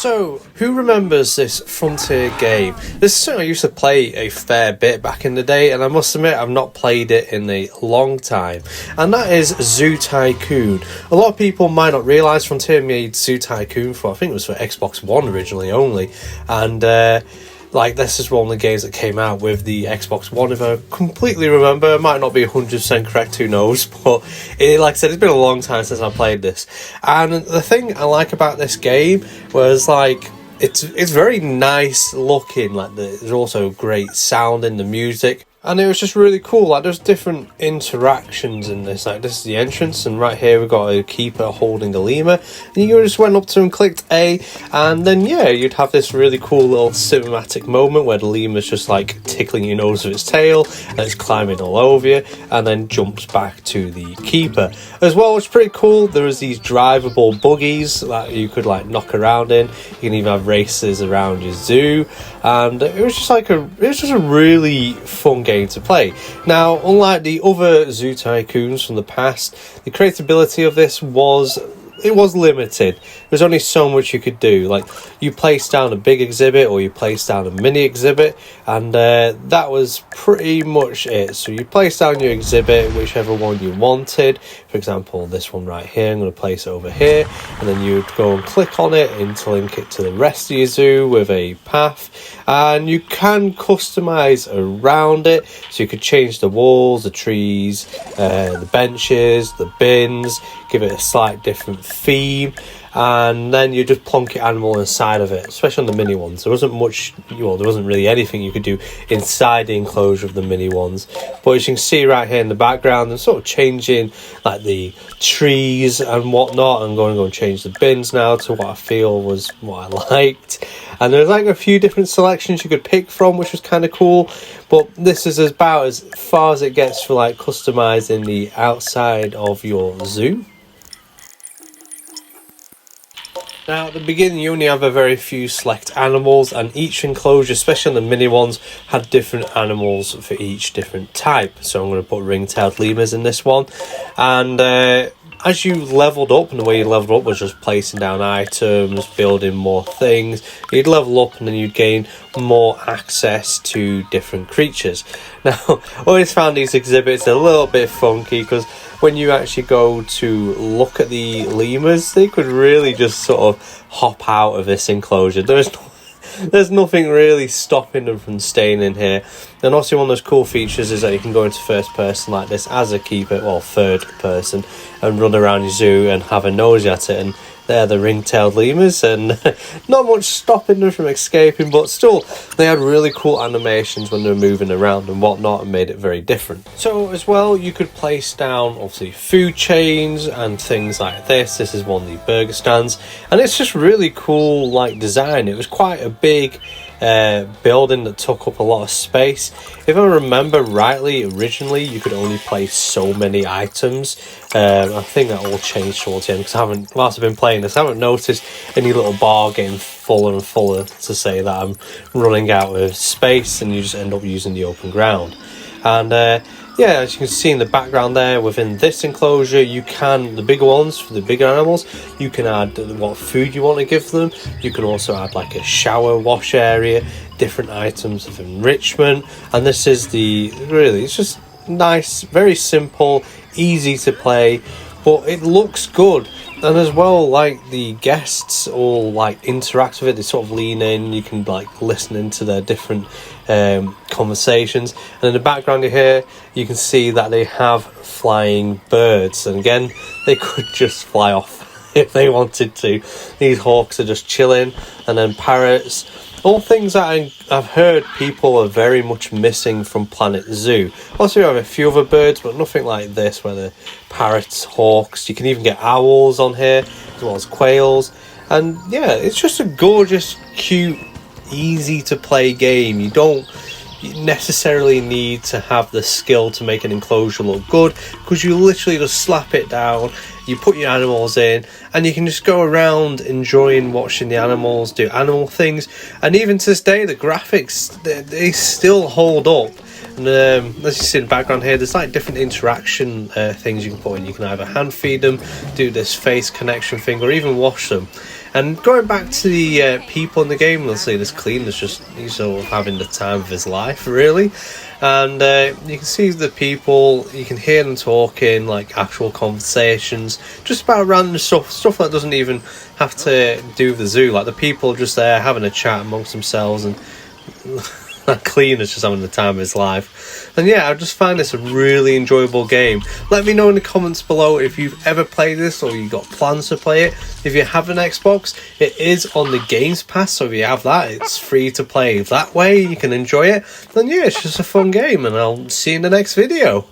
So, who remembers this Frontier game? This is something I used to play a fair bit back in the day, and I must admit I've not played it in a long time. And that is Zoo Tycoon. A lot of people might not realise Frontier made Zoo Tycoon for, I think it was for Xbox One originally only, and this is one of the games that came out with the Xbox One, if I completely remember. It might not be 100% correct, who knows, but like I said, it's been a long time since I played this. And the thing I like about this game was, it's very nice looking, there's also great sound in the music. And it was just really cool, there's different interactions in this. This is the entrance, and right here we've got a keeper holding a lemur. And you just went up to him, clicked A, and then you'd have this really cool little cinematic moment where the lemur's just tickling your nose with its tail, and it's climbing all over you, and then jumps back to the keeper. As well, it's pretty cool, there was these drivable buggies that you could knock around in. You can even have races around your zoo, and it was just a really fun game to play. Now, unlike the other Zoo Tycoons from the past, the creatability of this was limited. There's only so much you could do. You place down a big exhibit or you place down a mini exhibit, and that was pretty much it. So you place down your exhibit, whichever one you wanted. For example, this one right here, I'm going to place it over here, and then you'd go and click on it, interlink it to the rest of your zoo with a path, and you can customize around it. So you could change the walls, the trees, the benches, the bins, give it a slight different theme, and then you just plonk your animal inside of it, especially on the mini ones. There wasn't really anything you could do inside the enclosure of the mini ones, but as you can see right here in the background, I'm sort of changing the trees and whatnot. I'm going to go and change the bins now to what I feel was what I liked, and there's a few different selections you could pick from, which was kind of cool. But this is about as far as it gets for customizing the outside of your zoo. Now, at the beginning, you only have a very few select animals, and each enclosure, especially on the mini ones, had different animals for each different type. So I'm going to put ring-tailed lemurs in this one. And as you leveled up, and the way you leveled up was just placing down items, building more things, you'd level up and then you'd gain more access to different creatures. Now, I always found these exhibits a little bit funky, because when you actually go to look at the lemurs, they could really just sort of hop out of this enclosure. There's nothing really stopping them from staying in here. And also, one of those cool features is that you can go into first person like this as a keeper, well, third person, and run around your zoo and have a nosy at it. And they're the ring-tailed lemurs, and not much stopping them from escaping, but still, they had really cool animations when they were moving around and whatnot, and made it very different. So as well, you could place down obviously food chains and things like this. This is one of the burger stands, and it's just really cool design. It was quite a big building that took up a lot of space. If I remember rightly, originally you could only place so many items. I think that all changed towards the end, because whilst I've been playing this, I haven't noticed any little bar getting fuller and fuller to say that I'm running out of space, and you just end up using the open ground. And as you can see in the background there, within this enclosure, you can, the bigger ones, for the bigger animals, you can add what food you want to give them. You can also add a shower wash area, different items of enrichment. And this is it's just nice, very simple, easy to play, but it looks good. And as well, the guests all interact with it. They sort of lean in, you can listen into their different conversations. And in the background here, you can see that they have flying birds, and again, they could just fly off if they wanted to. These hawks are just chilling, and then parrots, all things that I've heard people are very much missing from Planet Zoo. Also, you have a few other birds, but nothing like this, where the parrots, hawks, you can even get owls on here, as well as quails. And it's just a gorgeous, cute, easy to play game. You don't necessarily need to have the skill to make an enclosure look good, because you literally just slap it down, you put your animals in, and you can just go around enjoying watching the animals do animal things. And even to this day, the graphics, they still hold up. And as you see in the background here, there's different interaction things you can put in. You can either hand feed them, do this face connection thing, or even wash them. And going back to the people in the game, they'll see this cleaner's he's all having the time of his life, really. And you can see the people, you can hear them talking, like actual conversations, just about random stuff that doesn't even have to do with the zoo. Like the people just there having a chat amongst themselves, and that cleaner's just having the time of his life. And yeah, I just find this a really enjoyable game. Let me know in the comments below if you've ever played this or you've got plans to play it. If you have an Xbox, it is on the Games Pass, so if you have that, it's free to play that way. You can enjoy it. And yeah, it's just a fun game, and I'll see you in the next video.